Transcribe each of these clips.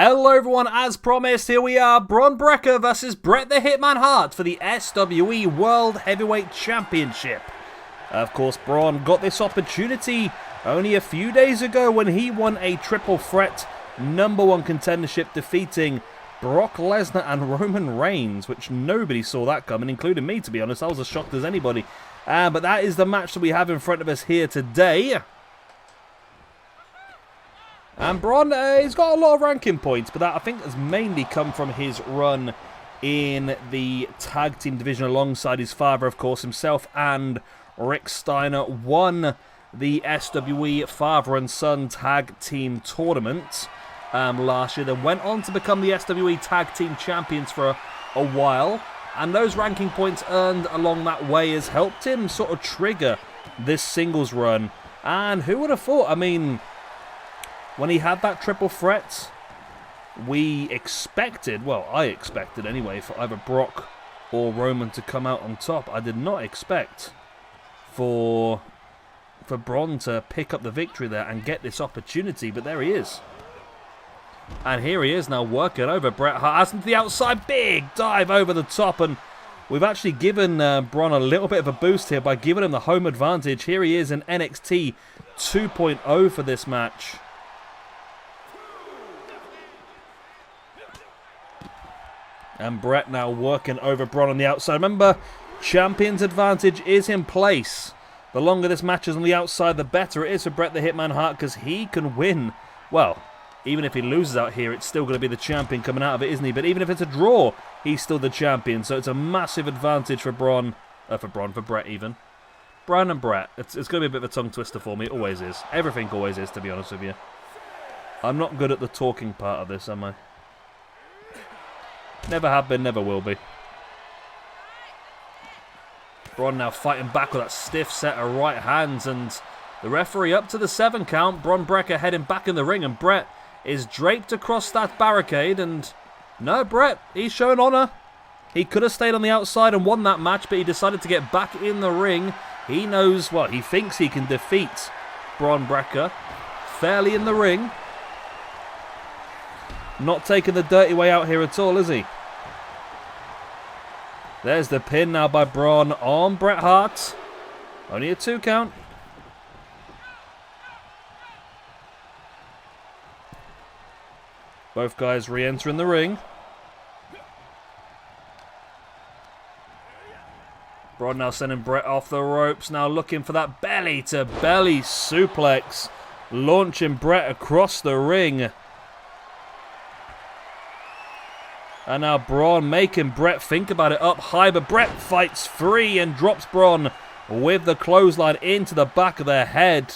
Hello everyone, as promised, here we are, Bron versus Bret the Hitman Hart for the SWE World Heavyweight Championship. Of course, Bron got this opportunity only a few days ago when he won a triple threat #1 contendership, defeating Brock Lesnar and Roman Reigns, which nobody saw that coming, including me, to be honest. I was as shocked as anybody. But that is the match that we have in front of us here today. And Bron, he's got a lot of ranking points, but that I think has mainly come from his run in the tag team division alongside his father, of course. Himself and Rick Steiner won the SWE father and son tag team tournament last year. Then went on to become the SWE tag team champions for a while. And those ranking points earned along that way has helped him sort of trigger this singles run. And who would have thought, I mean, when he had that triple threat, we expected, well, I expected anyway, for either Brock or Roman to come out on top. I did not expect for Bron to pick up the victory there and get this opportunity, but there he is. And here he is now working over Bret Hart. Has him to the outside, big dive over the top, and we've actually given Bron a little bit of a boost here by giving him the home advantage. Here he is in NXT 2.0 for this match. And Bret now working over Bron on the outside. Remember, champion's advantage is in place. The longer this match is on the outside, the better it is for Bret the Hitman Hart, because he can win. Well, even if he loses out here, it's still going to be the champion coming out of it, isn't he? But even if it's a draw, he's still the champion. So it's a massive advantage for Bret even. Bron and Bret. It's going to be a bit of a tongue twister for me. It always is. Everything always is, to be honest with you. I'm not good at the talking part of this, am I? Never have been, never will be. Bron now fighting back with that stiff set of right hands, and the referee up to the 7 count. Bron Breakker heading back in the ring, and Bret is draped across that barricade, and no, Bret, he's showing honour. He could have stayed on the outside and won that match, but he decided to get back in the ring. He knows, well, he thinks he can defeat Bron Breakker fairly in the ring. Not taking the dirty way out here at all, is he? There's the pin now by Bron on Bret Hart. Only a 2 count. Both guys re-entering the ring. Bron now sending Bret off the ropes. Now looking for that belly-to-belly suplex. Launching Bret across the ring. And now Bron making Bret think about it up high, but Bret fights free and drops Bron with the clothesline into the back of their head.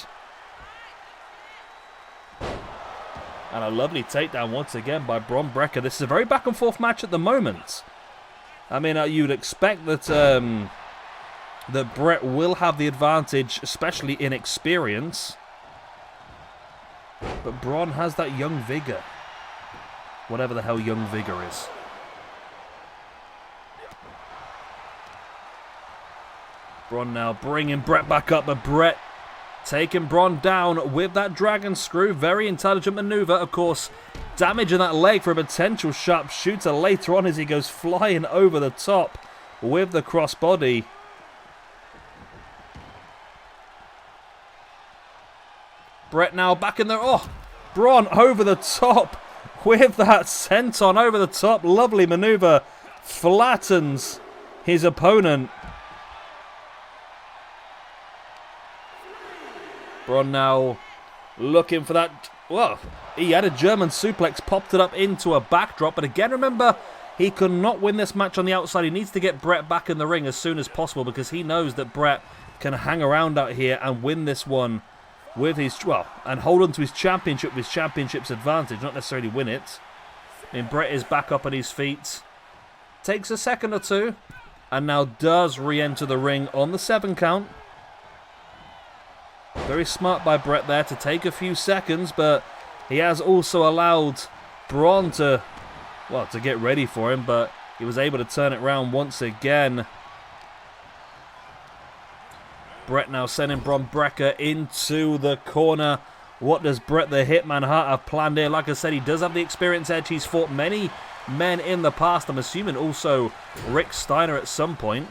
And a lovely takedown once again by Bron Breakker. This is a very back and forth match at the moment. I mean, you'd expect that that Bret will have the advantage, especially in experience. But Bron has that young vigor. Whatever the hell young vigor is. Bron now bringing Bret back up, but Bret taking Bron down with that dragon screw. Very intelligent maneuver, of course. Damaging that leg for a potential sharpshooter later on as he goes flying over the top with the crossbody. Bret now back in there. Oh, Bron over the top with that senton over the top. Lovely maneuver. Flattens his opponent. Bron now looking for that. Well, he had a German suplex, popped it up into a backdrop. But again, remember, he could not win this match on the outside. He needs to get Bret back in the ring as soon as possible, because he knows that Bret can hang around out here and win this one with his, well, and hold on to his championship with his championship's advantage, not necessarily win it. I mean, Bret is back up on his feet. Takes a second or two, and now does re-enter the ring on the 7 count. Very smart by Bret there to take a few seconds, but he has also allowed Bron to, well, to get ready for him, but he was able to turn it around once again. Bret now sending Bron Breakker into the corner What does Bret the Hitman Hart have planned here? Like I said, he does have the experience edge. He's fought many men in the past. I'm assuming also Rick Steiner at some point.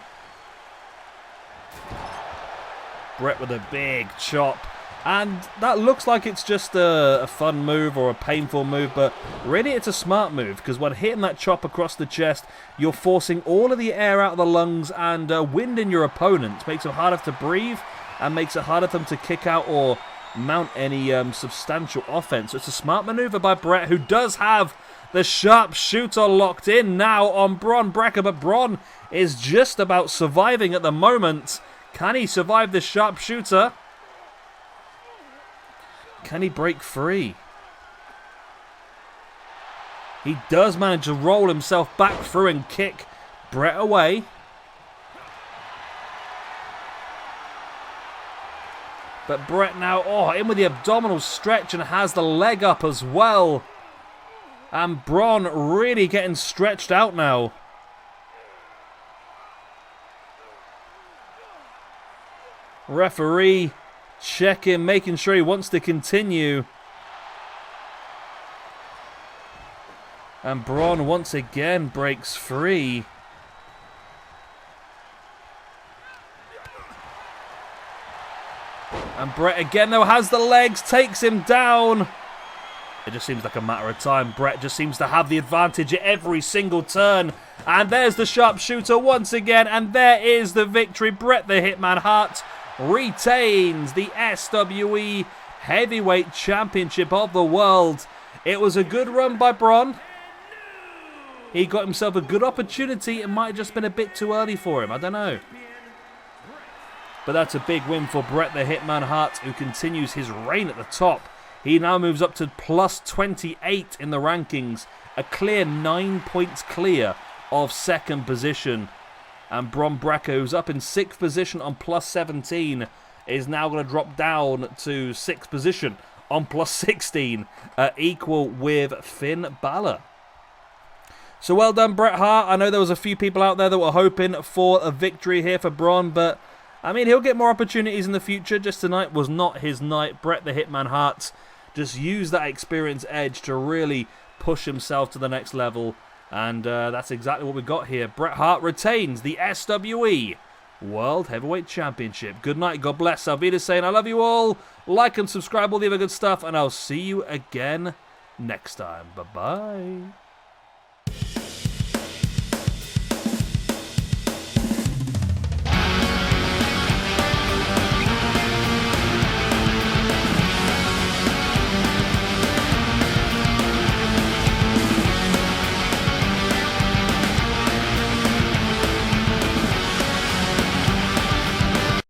Bret with a big chop. And that looks like it's just a fun move or a painful move, but really it's a smart move, because when hitting that chop across the chest, you're forcing all of the air out of the lungs and winding your opponent. Makes it harder to breathe and makes it harder for them to kick out or mount any substantial offense. So it's a smart maneuver by Bret, who does have the sharpshooter locked in now on Bron Breakker, but Bron is just about surviving at the moment. Can he survive the sharpshooter? Can he break free? He does manage to roll himself back through and kick Bret away. But Bret now, in with the abdominal stretch and has the leg up as well. And Bron really getting stretched out now. Referee checking, making sure he wants to continue. And Bron once again breaks free. And Bret again though has the legs, takes him down. It just seems like a matter of time. Bret just seems to have the advantage at every single turn. And there's the sharpshooter once again. And there is the victory. Bret the Hitman Hart retains the SWE Heavyweight Championship of the world. It was a good run by Bron. He got himself a good opportunity. It might have just been a bit too early for him. I don't know. But that's a big win for Bret the Hitman Hart, who continues his reign at the top. He now moves up to plus 28 in the rankings. A clear 9 points clear of second position. And Bron Breakker, who's up in 6th position on plus 17, is now going to drop down to 6th position on plus 16, equal with Finn Balor. So well done, Bret Hart. I know there was a few people out there that were hoping for a victory here for Bron, but I mean, he'll get more opportunities in the future. Just tonight was not his night. Bret the Hitman Hart just used that experience edge to really push himself to the next level. And that's exactly what we got here. Bret Hart retains the SWE World Heavyweight Championship. Good night, God bless. Alvida saying I love you all. Like and subscribe, all the other good stuff. And I'll see you again next time. Bye-bye.